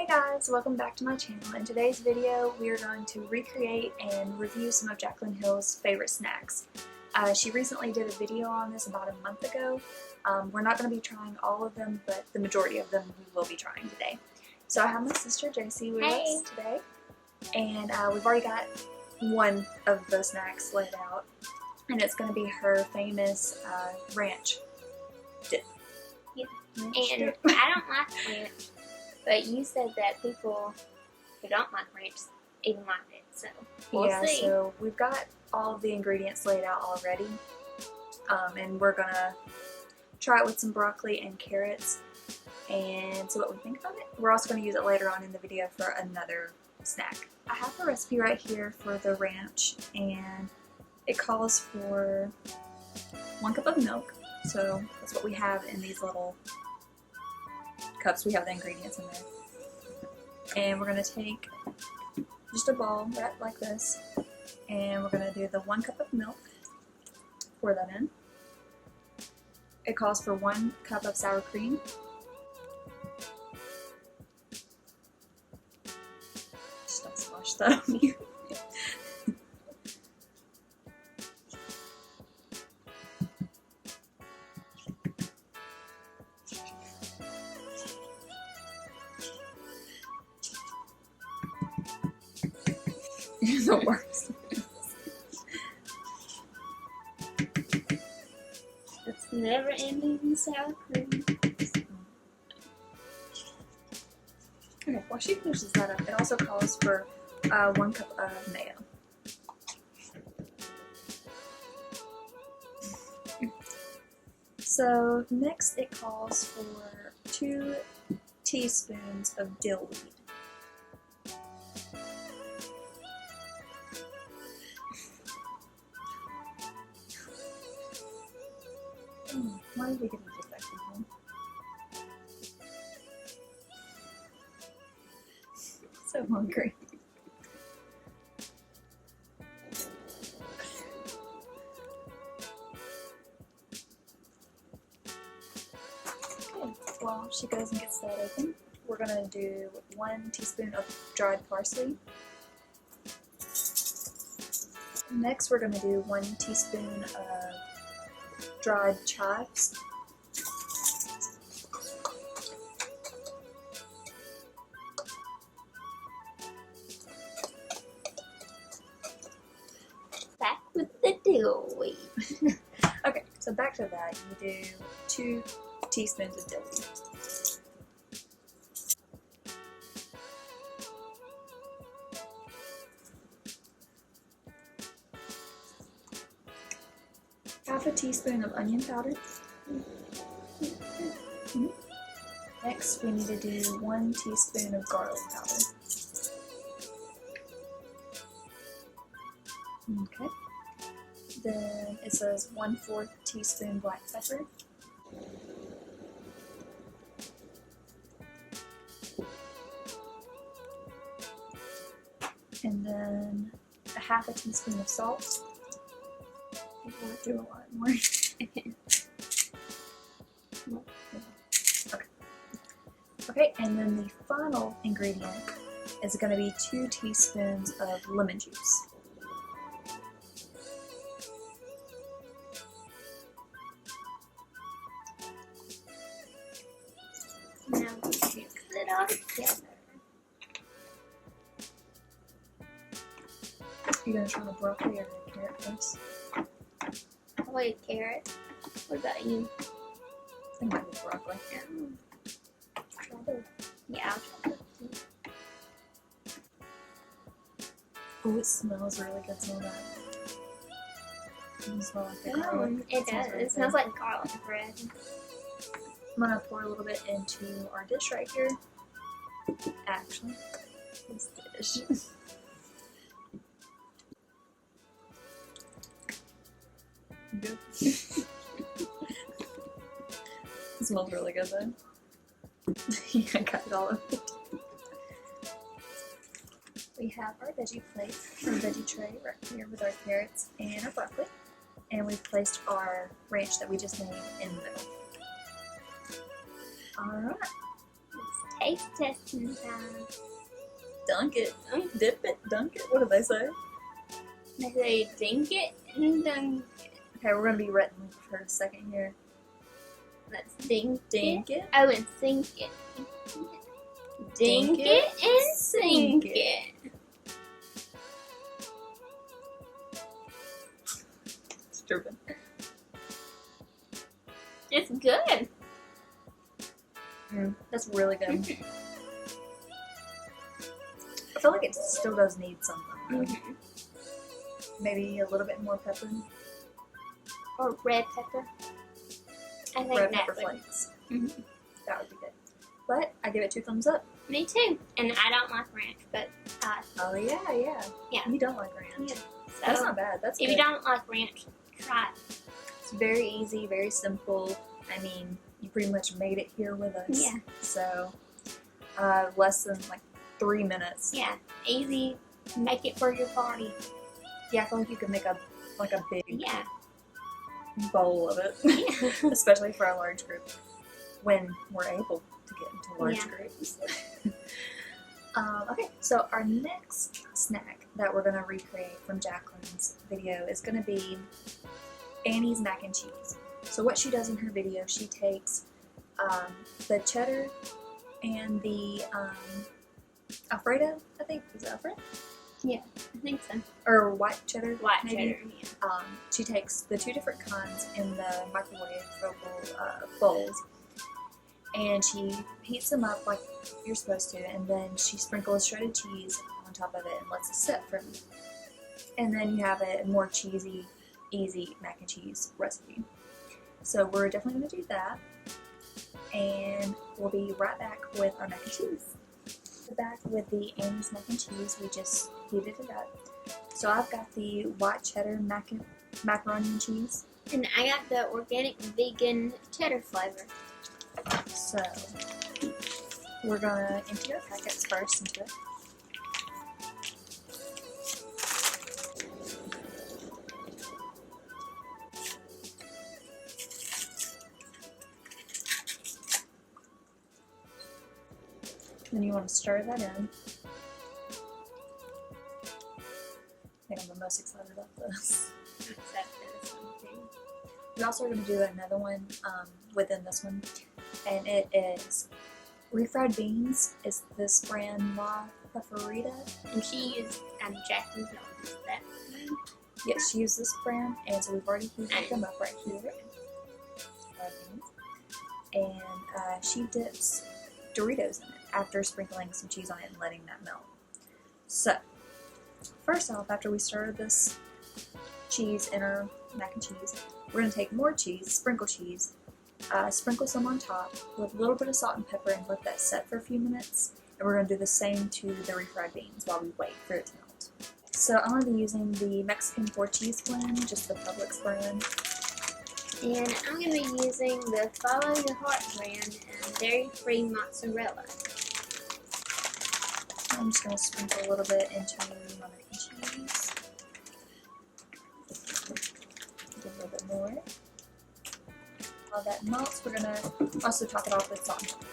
Hey guys, welcome back to my channel. In today's video we are going to recreate and review some of Jaclyn Hill's favorite snacks. She recently did a video on this about a month ago. We're not going to be trying all of them, but the majority of them we will be trying today. So I have my sister Jacie with us today, and we've already got one of the snacks laid out, and it's going to be her famous ranch dip. Yeah. And I don't like ranch, but you said that people who don't like ranch even like it, so we'll see. So we've got all of the ingredients laid out already, and we're gonna try it with some broccoli and carrots and see what we think about it. We're also going to use it later on in the video for another snack. I have the recipe right here for the ranch, and it calls for 1 cup of milk. So that's what we have in these little cups. We have the ingredients in there. And we're going to take just a bowl like this, and we're going to do the 1 cup of milk, pour that in. It calls for 1 cup of sour cream, just don't squash that on you. You're the worst. It's never ending sour cream. Okay, while she finishes that up, it also calls for 1 cup of mayo. So next it calls for 2 teaspoons of dill weed. Why did we get a defective one? So hungry. Okay, while she goes and gets that open, we're going to do 1 teaspoon of dried parsley. Next we're going to do 1 teaspoon of dried chives. Back with the dill weed. Okay, so back to that, you do 2 teaspoons of dill weed. Half a teaspoon of onion powder. Next, we need to do 1 teaspoon of garlic powder. Okay. Then it says 1/4 teaspoon black pepper. And then a half a teaspoon of salt. We'll do a lot more. Okay, and then the final ingredient is going to be 2 teaspoons of lemon juice. Now we mix it all together. You're going to try the broccoli or the carrot first? Wait, carrot. What about you? I think I do broccoli. Try both. Yeah, I'll try that too. Oh, it smells really good. Smell that. It smells like the garlic. It does. It smells like garlic bread. I'm going to pour a little bit into our dish right here. Actually, this dish. Good. It smells really good though. Yeah, I got it all over it. We have our veggie plate, or veggie tray right here with our carrots and our broccoli. And we've placed our ranch that we just made in the middle. Alright. Let's taste testing time. Dunk it, dip it, dunk it. What do they say? They say dink it and dunk it. Okay, we're gonna be written for a second here. Let's dink it. Oh, and sink it. Dink it and sink it. Stupid. It's good. That's really good. I feel like it still does need something. Maybe a little bit more pepper. Or red pepper. I think Red that pepper would. flakes. That would be good. But I give it 2 thumbs up. Me too. And I don't like ranch, but Oh yeah. Yeah. You don't like ranch. Yeah. So That's not bad. That's if good. you don't like ranch, try it. It's very easy, very simple. I mean, you pretty much made it here with us. Yeah. So, less than like 3 minutes. Yeah. Easy. Make it for your party. Yeah, I feel like you could make a big Yeah. bowl of it, Yeah. especially for a large group when we're able to get into large Yeah. groups. Okay, so our next snack that we're going to recreate from Jaclyn's video is going to be Annie's mac and cheese. So what she does in her video, she takes the cheddar and the Alfredo, I think. Is it Alfredo? Yeah, I think so. Or white cheddar? White maybe? cheddar, yeah. She takes the 2 different kinds in the microwave bowls, and she heats them up like you're supposed to, and then she sprinkles shredded cheese on top of it and lets it sit for a minute. And then you have a more cheesy, easy mac and cheese recipe. So we're definitely going to do that, and we'll be right back with our mac and cheese. We're back with the Annie's mac and cheese. We just heated it up. So I've got the white cheddar macaroni and cheese. And I got the organic vegan cheddar flavor. So we're gonna empty our packets first into it. Then you want to stir that in. I think I'm the most excited about this. We also are going to do another one within this one, and it is refried beans. Is this brand La Preferida? And she used Jaclyn used that. Yes, she used this brand, and so we've already heated them up right here. Refried beans. And she dips Doritos in it after sprinkling some cheese on it and letting that melt. So, first off, after we stirred this cheese in our mac and cheese, we're going to take more cheese, sprinkle some on top with a little bit of salt and pepper and let that set for a few minutes. And we're going to do the same to the refried beans while we wait for it to melt. So I'm going to be using the Mexican 4 cheese blend, just the Publix brand. And I'm going to be using the Follow Your Heart brand and dairy-free mozzarella. I'm just going to sprinkle a little bit into my mac and cheese. A little bit more. While that melts, we're going to also top it off with salt and pepper.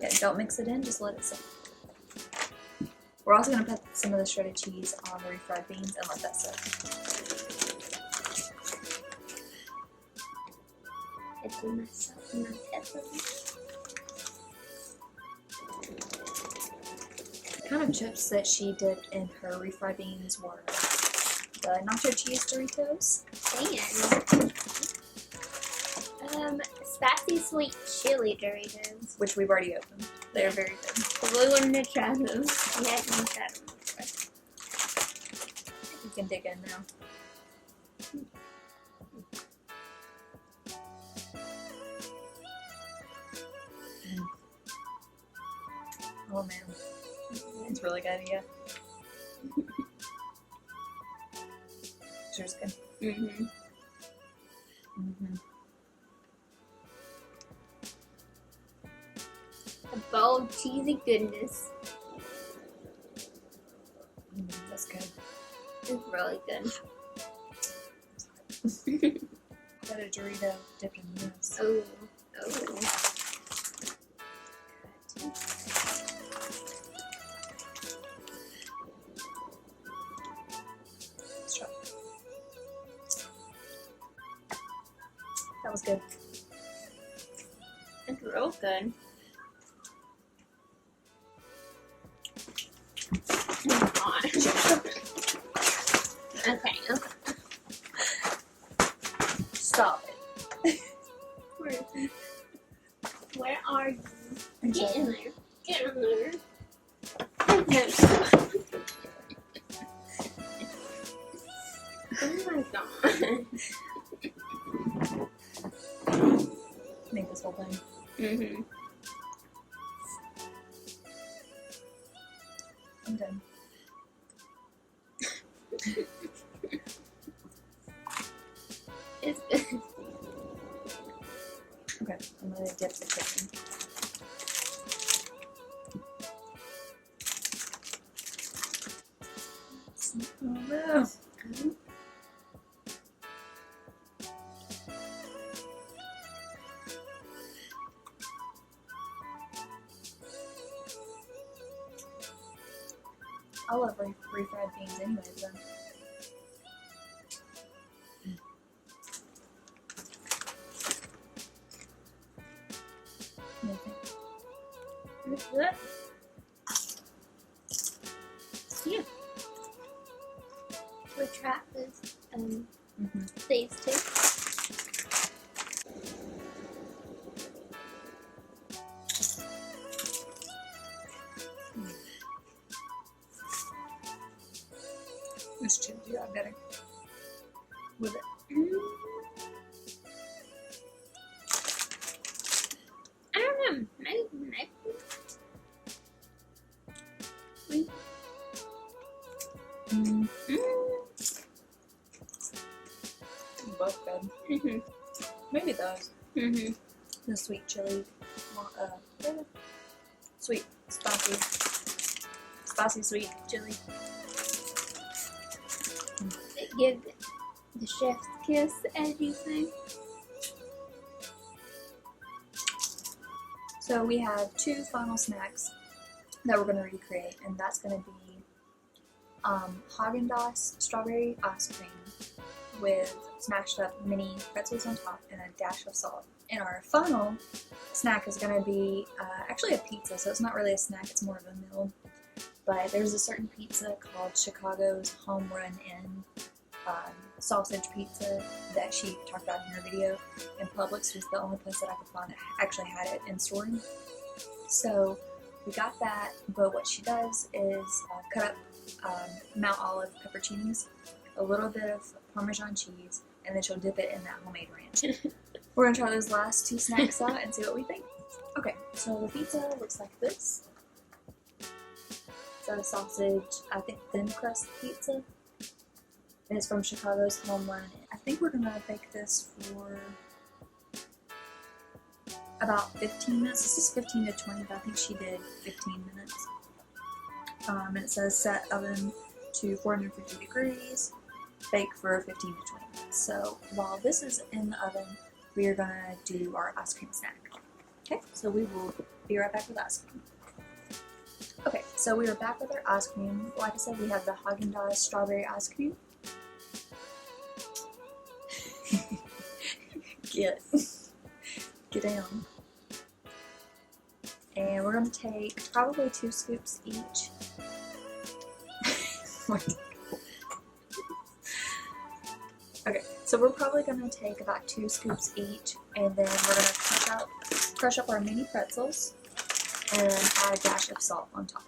Yeah, don't mix it in, just let it sit. We're also going to put some of the shredded cheese on the refried beans and let that sit. I do my salt and my pepper. The kind of chips that she dipped in her refried beans were the nacho cheese Doritos. And spicy sweet chili Doritos. Which we've already opened. They're very good. So we wanted to try those. We haven't tried them before. You can dig in now. Oh man, it's really good, yeah. Sure's good. Mm-hmm. Mm-hmm. A bold, cheesy goodness. That's good. It's really good. got a Dorito dipped in this. Oh. Let's try. That was good. It's real good. Oh gosh. Okay. Stop it. Where are you? I'm Get in sorry. there. Get in there. Oh my god. Make this whole thing. Mm-hmm. I'm done. It's good. Okay, I'm gonna dip the chicken. Oh no. I love refried beans anyways, though. Nothing. It's good. Yeah. We tried this, these two. This chili got better with it. I don't know. Maybe. Both good. Mm-hmm. Maybe those. Mm-hmm. The sweet chili, sweet, spicy sweet chili. Give the chef's kiss, as you say. So we have two final snacks that we're going to recreate, and that's going to be Haagen-Dazs strawberry ice cream with smashed up mini pretzels on top and a dash of salt. And our final snack is going to be actually a pizza, so it's not really a snack, it's more of a meal. But there's a certain pizza called Chicago's Home Run Inn sausage pizza that she talked about in her video, and Publix was the only place that I could find that actually had it in store. So we got that, but what she does is cut up Mount Olive pepperoncinis, a little bit of Parmesan cheese, and then she'll dip it in that homemade ranch. We're gonna try those last two snacks out and see what we think. Okay, so the pizza looks like this. It's a sausage, I think thin crust pizza. And it's from Chicago's Home Run. I think we're gonna bake this for about 15 minutes. This is 15 to 20, but I think she did 15 minutes. And it says set oven to 450 degrees, bake for 15 to 20 minutes. So while this is in the oven, we are gonna do our ice cream snack. Okay, so we will be right back with ice cream. Okay, so we are back with our ice cream. Like I said, we have the Haagen-Dazs strawberry ice cream. Get down. And we're going to take probably 2 scoops each. Okay, so we're probably going to take about 2 scoops each, and then we're going to crush up our mini pretzels and add a dash of salt on top.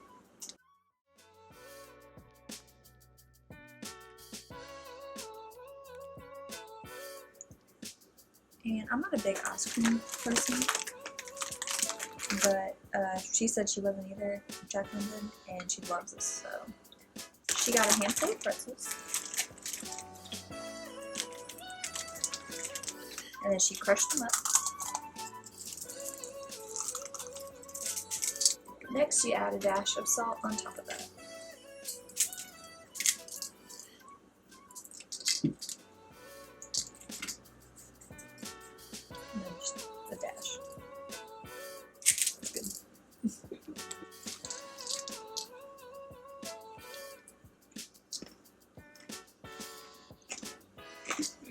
And I'm not a big ice cream person, but she said she wasn't either, Jaclyn did, and she loves this, so she got a handful of pretzels, and then she crushed them up. Next, she added a dash of salt on top of that.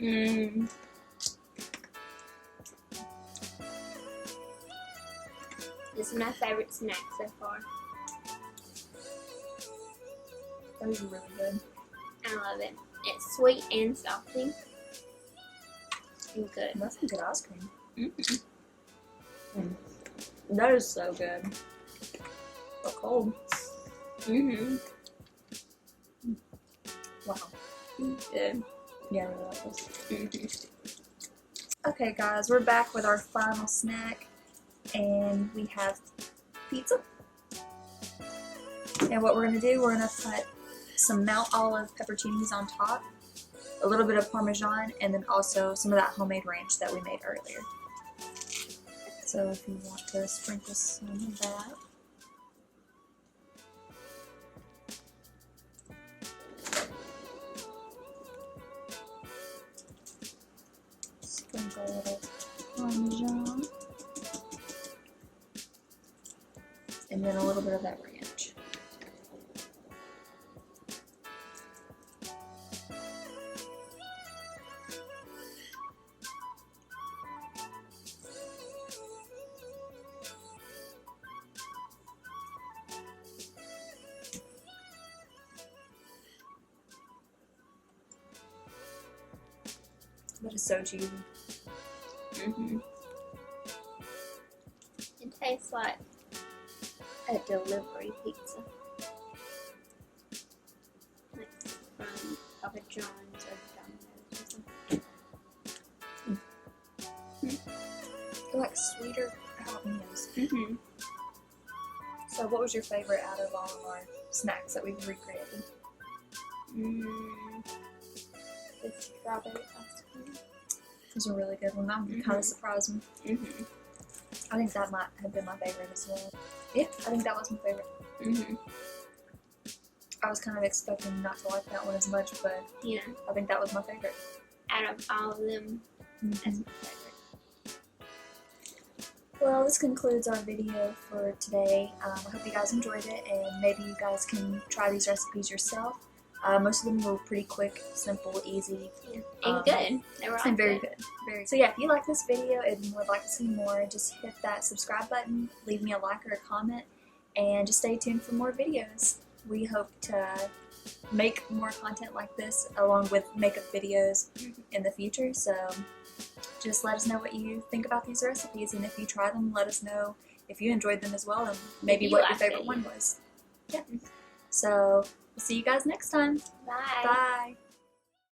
Mm. This is my favorite snack so far. That was really good. I love it. It's sweet and salty. And good. That's some good ice cream. Mm-hmm. That is so good. So cold. Mm-hmm. Wow. Good. Yeah, I really like this. Mm-hmm. Okay, guys, we're back with our final snack, and we have pizza. And what we're gonna do, we're gonna put some Mount Olive pepperoncinis on top, a little bit of Parmesan, and then also some of that homemade ranch that we made earlier. So if you want to sprinkle some of that. Sprinkle a little Parmesan. And then a little bit of that ranch. That is so cheesy. Mm-hmm. It tastes like a delivery pizza. Like from Papa John's or Domino's or something. They're like sweeter jalapenos. Mm-hmm. So what was your favorite out of all of our snacks that we've recreated? The strawberry ice cream. Those are really good one. That kind of surprised me. Mm-hmm. I think that might have been my favorite as well. Yeah, I think that was my favorite. Mm-hmm. I was kind of expecting not to like that one as much, but Yeah. I think that was my favorite. Out of all of them, that's my favorite. Well, this concludes our video for today. I hope you guys enjoyed it, and maybe you guys can try these recipes yourself. Most of them were pretty quick, simple, easy. Yeah. And good. They were all And very good. So yeah, if you like this video and would like to see more, just hit that subscribe button, leave me a like or a comment, and just stay tuned for more videos. We hope to make more content like this along with makeup videos in the future, so just let us know what you think about these recipes, and if you try them, let us know if you enjoyed them as well, and maybe what your favorite one was. Yeah. So, we'll see you guys next time. Bye. Bye.